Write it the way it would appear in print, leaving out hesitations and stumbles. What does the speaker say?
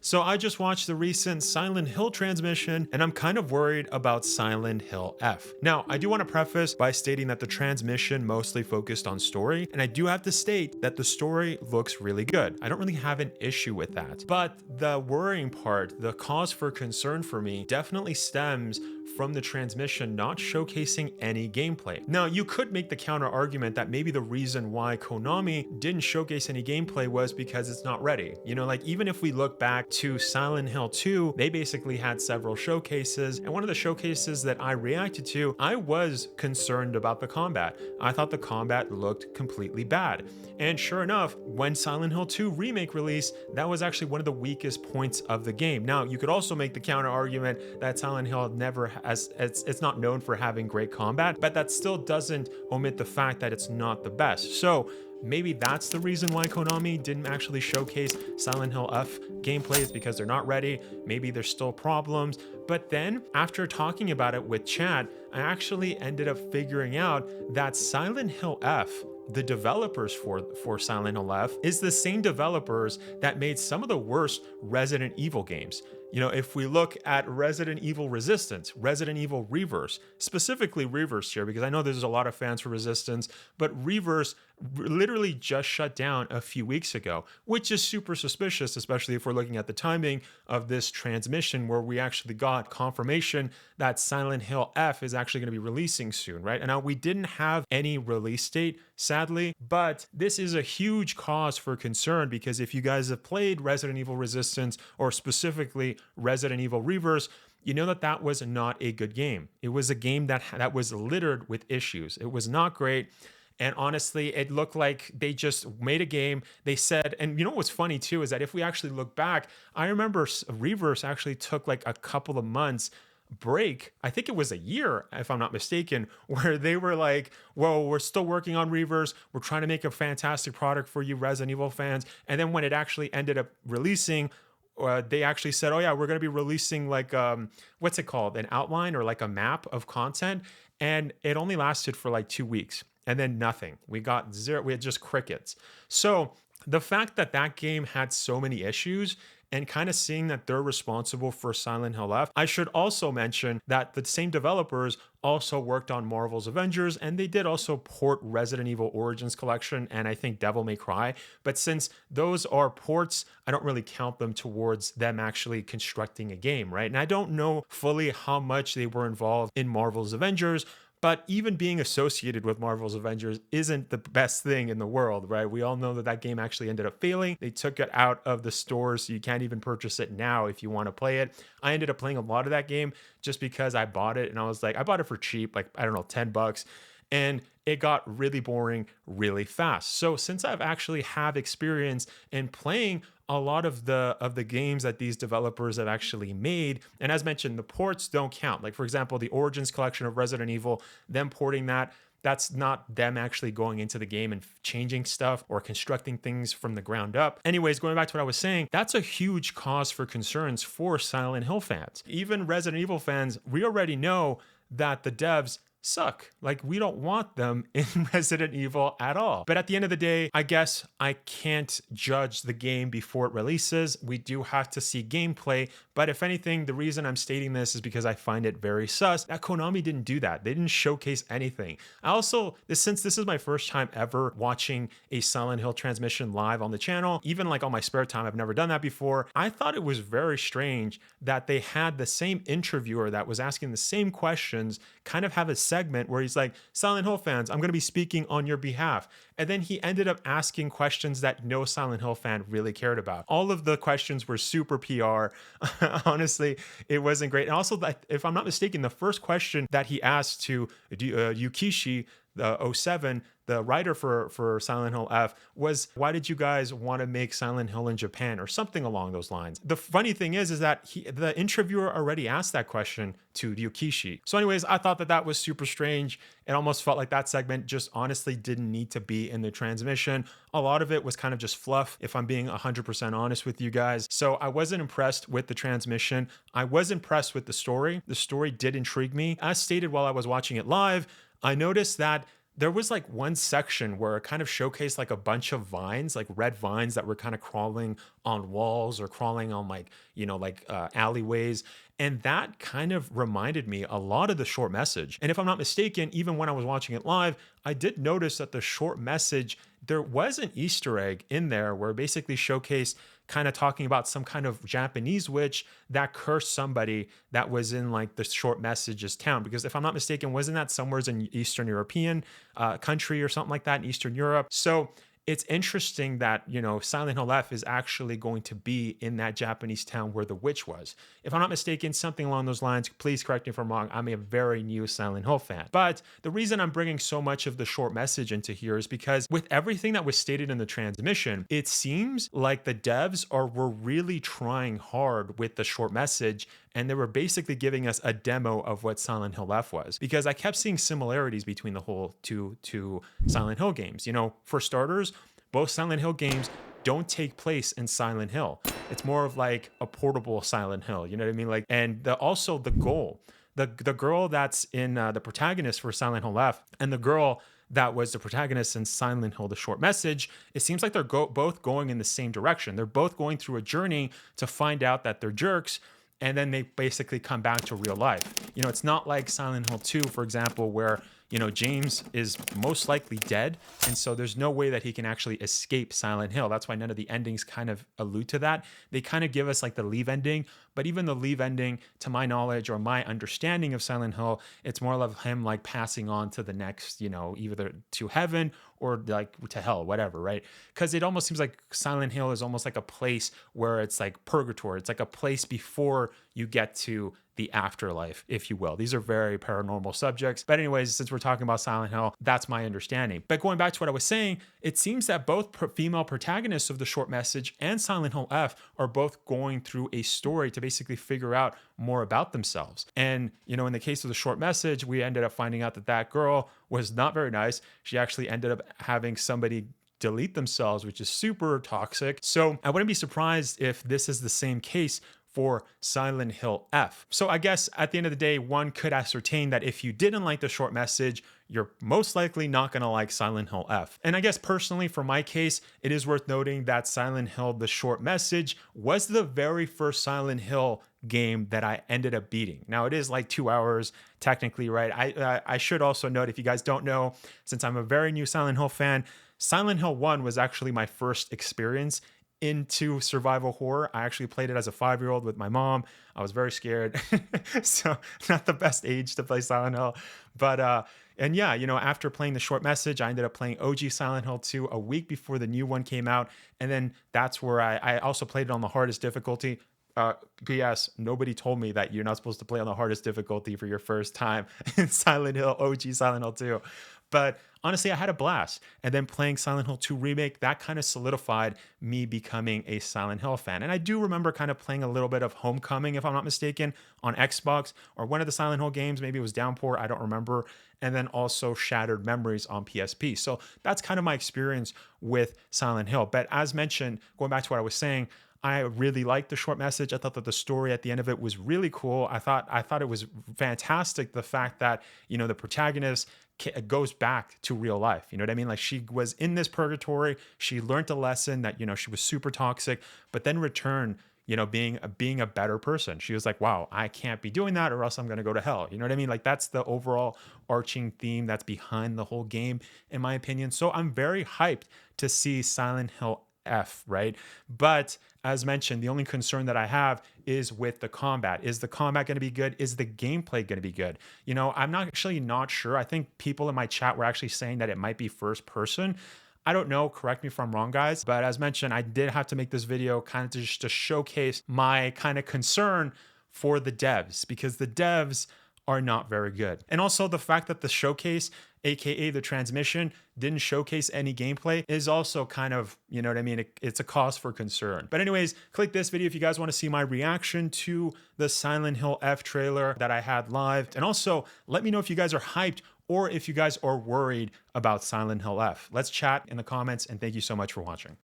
So I just watched the recent Silent Hill transmission and I'm kind of worried about Silent Hill F. Now, I do want to preface by stating that the transmission mostly focused on story, and I do have to state that the story looks really good. I don't really have an issue with that. But the worrying part, the cause for concern for me, definitely stems from the transmission not showcasing any gameplay. Now, you could make the counter argument that maybe the reason why Konami didn't showcase any gameplay was because it's not ready. You know, like even if we look back to Silent Hill 2, they basically had several showcases, and one of the showcases that I reacted to, I was concerned about the combat. I thought the combat looked completely bad. And sure enough, when Silent Hill 2 remake released, that was actually one of the weakest points of the game. Now, you could also make the counter argument that Silent Hill never has, it's not known for having great combat, but that still doesn't omit the fact that it's not the best. So maybe that's the reason why Konami didn't actually showcase Silent Hill F gameplay, is because they're not ready. Maybe there's still problems. But then after talking about it with Chad, I actually ended up figuring out that Silent Hill F, the developers for Silent Hill F, is the same developers that made some of the worst Resident Evil games. You know, if we look at Resident Evil Resistance, Resident Evil Reverse, specifically Reverse here, because I know there's a lot of fans for Resistance, but Reverse literally just shut down a few weeks ago, which is super suspicious, especially if we're looking at the timing of this transmission where we actually got confirmation that Silent Hill F is actually going to be releasing soon, right? And now we didn't have any release date, sadly, but this is a huge cause for concern because if you guys have played Resident Evil Resistance or specifically Resident Evil Reverse, you know that that was not a good game. It was a game that was littered with issues. It was not great. And honestly, it looked like they just made a game. They said, and you know what's funny too, is that if we actually look back, I remember Reverse actually took like a couple of months break. I think it was a year, if I'm not mistaken, where they were like, whoa, we're still working on Reverse. We're trying to make a fantastic product for you Resident Evil fans. And then when it actually ended up releasing, they actually said, oh yeah, we're going to be releasing like, what's it called? An outline or like a map of content. And it only lasted for like 2 weeks. And then nothing. We got zero. We had just crickets. So the fact that that game had so many issues and kind of seeing that they're responsible for Silent Hill F, I should also mention that the same developers also worked on Marvel's Avengers, and they did also port Resident Evil Origins Collection and I think Devil May Cry. But since those are ports, I don't really count them towards them actually constructing a game, right? And I don't know fully how much they were involved in Marvel's Avengers, but even being associated with Marvel's Avengers isn't the best thing in the world, right? We all know that that game actually ended up failing. They took it out of the stores, so you can't even purchase it now if you want to play it. I ended up playing a lot of that game just because I bought it and I was like, I bought it for cheap, like, I don't know, $10. And it got really boring really fast. So since I've actually have experience in playing a lot of the games that these developers have actually made, and as mentioned, the ports don't count. Like for example, the Origins collection of Resident Evil, them porting that's not them actually going into the game and changing stuff or constructing things from the ground up. Anyways, going back to what I was saying, that's a huge cause for concerns for Silent Hill fans. Even Resident Evil fans, we already know that the devs suck. Like, we don't want them in Resident Evil at all. But at the end of the day, I guess I can't judge the game before it releases. We do have to see gameplay. But if anything, the reason I'm stating this is because I find it very sus that Konami didn't do that. They didn't showcase anything. I also, since this is my first time ever watching a Silent Hill transmission live on the channel, even like on my spare time, I've never done that before. I thought it was very strange that they had the same interviewer that was asking the same questions kind of have a segment where he's like, Silent Hill fans, I'm going to be speaking on your behalf. And then he ended up asking questions that no Silent Hill fan really cared about. All of the questions were super PR. Honestly, it wasn't great. And also, if I'm not mistaken, the first question that he asked to Yukishi, the 07, the writer for Silent Hill F, was, why did you guys want to make Silent Hill in Japan, or something along those lines. The funny thing is that the interviewer already asked that question to Yukishi. So anyways, I thought that was super strange. It almost felt like that segment just honestly didn't need to be in the transmission. A lot of it was kind of just fluff, if I'm being 100% honest with you guys. So I wasn't impressed with the transmission. I was impressed with the story. The story did intrigue me. As stated while I was watching it live, I noticed that there was like one section where it kind of showcased like a bunch of vines, like red vines that were kind of crawling on walls or crawling on like, alleyways. And that kind of reminded me a lot of the short message. And if I'm not mistaken, even when I was watching it live, I did notice that the short message, there was an Easter egg in there where it basically showcased kind of talking about some kind of Japanese witch that cursed somebody that was in like the short messages town. Because if I'm not mistaken, wasn't that somewhere in Eastern European country or something like that in Eastern Europe? So it's interesting that, Silent Hill F is actually going to be in that Japanese town where the witch was. If I'm not mistaken, something along those lines. Please correct me if I'm wrong. I'm a very new Silent Hill fan. But the reason I'm bringing so much of the short message into here is because with everything that was stated in the transmission, it seems like the devs were really trying hard with the short message, and they were basically giving us a demo of what Silent Hill F was, because I kept seeing similarities between the whole two Silent Hill games. For starters, both Silent Hill games don't take place in Silent Hill. It's more of like a portable Silent Hill. You know what I mean? Like, and also the goal, the girl that's in the protagonist for Silent Hill F, and the girl that was the protagonist in Silent Hill: The Short Message, it seems like they're both going in the same direction. They're both going through a journey to find out that they're jerks, and then they basically come back to real life. It's not like Silent Hill 2, for example, where James is most likely dead, and so there's no way that he can actually escape Silent Hill. That's why none of the endings kind of allude to that. They kind of give us like the leave ending, but even the leave ending, to my knowledge or my understanding of Silent Hill, it's more of him like passing on to the next, either to heaven or like to hell, whatever, right? Because it almost seems like Silent Hill is almost like a place where it's like purgatory. It's like a place before you get to the afterlife, if you will. These are very paranormal subjects. But anyways, since we're talking about Silent Hill, that's my understanding. But going back to what I was saying, it seems that both female protagonists of the short message and Silent Hill F are both going through a story to basically figure out more about themselves. And, in the case of the short message, we ended up finding out that that girl was not very nice. She actually ended up having somebody delete themselves, which is super toxic. So I wouldn't be surprised if this is the same case for Silent Hill F. So I guess at the end of the day, one could ascertain that if you didn't like the short message, you're most likely not going to like Silent Hill F. And I guess personally, for my case, it is worth noting that Silent Hill: The Short Message was the very first Silent Hill game that I ended up beating. Now, it is like 2 hours technically, right? I should also note, if you guys don't know, since I'm a very new Silent Hill fan, Silent Hill 1 was actually my first experience into survival horror. I actually played it as a 5-year-old with my mom. I was very scared. So not the best age to play Silent Hill. But and yeah, after playing the short message, I ended up playing OG Silent Hill 2 a week before the new one came out. And then that's where I also played it on the hardest difficulty. P.S. Nobody told me that you're not supposed to play on the hardest difficulty for your first time in Silent Hill, OG Silent Hill 2. But honestly, I had a blast. And then playing Silent Hill 2 Remake, that kind of solidified me becoming a Silent Hill fan. And I do remember kind of playing a little bit of Homecoming, if I'm not mistaken, on Xbox, or one of the Silent Hill games. Maybe it was Downpour, I don't remember. And then also Shattered Memories on PSP. So that's kind of my experience with Silent Hill. But as mentioned, going back to what I was saying, I really liked the short message. I thought that the story at the end of it was really cool. I thought it was fantastic. The fact that, the protagonist goes back to real life. You know what I mean? Like, she was in this purgatory. She learned a lesson that, she was super toxic, but then returned, being a better person. She was like, wow, I can't be doing that or else I'm going to go to hell. You know what I mean? Like, that's the overall arching theme that's behind the whole game, in my opinion. So I'm very hyped to see Silent Hill F, right? But as mentioned, the only concern that I have is with the combat. Is the combat going to be good? Is the gameplay going to be good? I'm not sure. I think people in my chat were actually saying that it might be first person. I don't know. Correct me if I'm wrong, guys. But as mentioned, I did have to make this video kind of just to showcase my kind of concern for the devs, because the devs are not very good. And also the fact that the showcase, aka the transmission, didn't showcase any gameplay is also kind of, you know what I mean? It's a cause for concern. But anyways, click this video if you guys want to see my reaction to the Silent Hill F trailer that I had live. And also let me know if you guys are hyped or if you guys are worried about Silent Hill F. Let's chat in the comments, and thank you so much for watching.